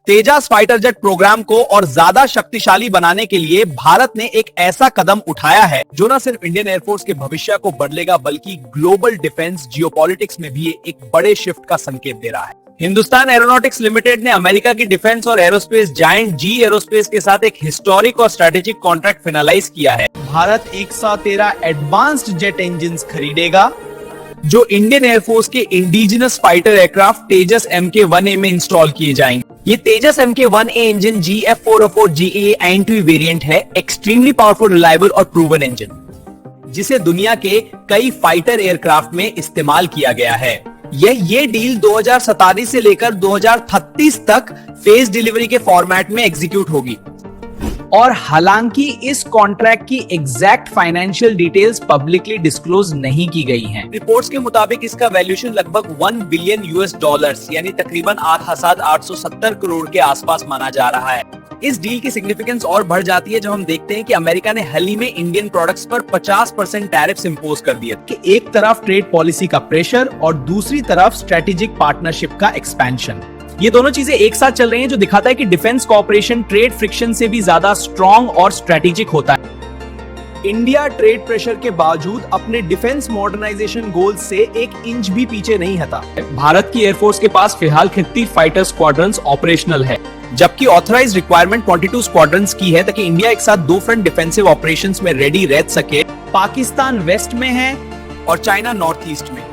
तेजस fighter jet programme को और ज्यादा शक्तिशाली बनाने के लिए भारत ने एक ऐसा कदम उठाया है जो न सिर्फ इंडियन एयरफोर्स के भविष्य को बदलेगा बल्कि ग्लोबल डिफेंस जियोपॉलिटिक्स में भी एक बड़े शिफ्ट का संकेत दे रहा है। हिंदुस्तान एरोनॉटिक्स लिमिटेड ने अमेरिका की डिफेंस और एरोस्पेस जायंट जी एरोस्पेस के साथ एक हिस्टोरिक और स्ट्रेटेजिक कॉन्ट्रैक्ट फाइनलाइज किया है। भारत 113 एडवांस्ड जेट इंजन खरीदेगा जो इंडियन एयरफोर्स के इंडिजिनस फाइटर एयरक्राफ्ट तेजस MK-1A में इंस्टॉल किए जाएंगे। ये तेजस MK-1A engine GF404GA entry variant है, एक्सट्रीमली पावरफुल, रिलायबल और प्रूवन इंजन जिसे दुनिया के कई फाइटर एयरक्राफ्ट में इस्तेमाल किया गया है। ये डील 2027 से लेकर 2038 तक फेज डिलीवरी के फॉर्मेट में एग्जीक्यूट होगी और हालांकि इस कॉन्ट्रैक्ट की exact financial details publicly disclose नहीं की गई हैं। रिपोर्ट्स के मुताबिक इसका वैल्यूएशन लगभग $1 बिलियन यानी तकरीबन 8,870 करोड़ के आसपास माना जा रहा है। इस डील की सिग्निफिकेंस और बढ़ जाती है जब हम देखते हैं कि अमेरिका ने हाल ही में इंडियन प्रोडक्ट्स पर 50% टैरिफ्स इंपोज कर दिए कि एक तरफ ट्रेड पॉलिसी का प्रेशर और दूसरी तरफ स्ट्रेटेजिक पार्टनरशिप का एक्सपेंशन। ये दोनों चीजें एक साथ चल रही हैं जो दिखाता है कि डिफेंस कोऑपरेशन ट्रेड फ्रिक्शन से भी ज्यादा स्ट्रॉन्ग और स्ट्रेटेजिक होता है। इंडिया ट्रेड प्रेशर के बावजूद अपने डिफेंस मॉडर्नाइजेशन गोल से 1 इंच भी पीछे नहीं हटा। भारत की एयरफोर्स के पास फिलहाल 33 फाइटर स्क्वाड्रंस ऑपरेशनल है, जबकि ऑथराइज्ड रिक्वायरमेंट 22 स्क्वाड्रंस की है ताकि इंडिया एक साथ 2 फ्रंट डिफेंसिव ऑपरेशंस में रेडी रह सके। पाकिस्तान वेस्ट में है और चाइना नॉर्थ ईस्ट में।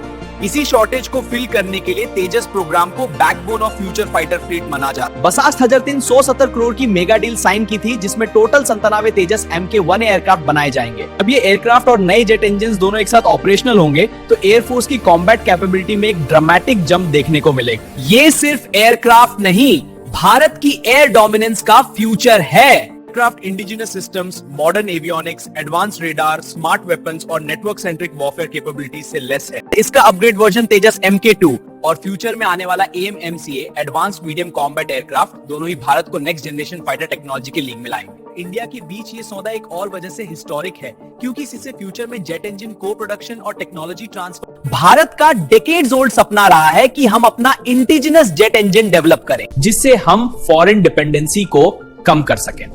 इसी शॉर्टेज को फिल करने के लिए तेजस प्रोग्राम को backbone of future fighter fleet माना जाता है। बसास 370 करोड़ की मेगा डील साइन की थी जिसमें टोटल 97 तेजस MK-1A एयरक्राफ्ट बनाए जाएंगे। अब ये एयरक्राफ्ट और नए जेट इंजन दोनों एक साथ ऑपरेशनल होंगे तो एयरफोर्स की कॉम्बैट कैपेबिलिटी में एक ड्रामेटिक जंप देखने को मिलेगा। ये सिर्फ एयरक्राफ्ट नहीं, भारत की एयर डोमिनेंस का फ्यूचर है। Aircraft indigenous systems, modern avionics, advanced radar, smart weapons और नेटवर्क सेंट्रिक वॉरफेयर कैपेबिलिटीज से लेस है। इसका अपग्रेड वर्जन तेजस MK-2 और फ्यूचर में आने वाला AMMCA advanced medium combat aircraft दोनों ही भारत को नेक्स्ट जनरेशन फाइटर टेक्नोलॉजी के लीग में लाएंगे। इंडिया के बीच ये सौदा एक और वजह से हिस्टोरिक है क्योंकि इससे फ्यूचर में जेट इंजन को प्रोडक्शन और टेक्नोलॉजी ट्रांसफर। भारत का डेकेड्स ओल्ड सपना रहा है कि हम अपना इंडिजिनस जेट इंजन डेवलप करें जिससे हम फॉरेन डिपेंडेंसी को कम कर सकें।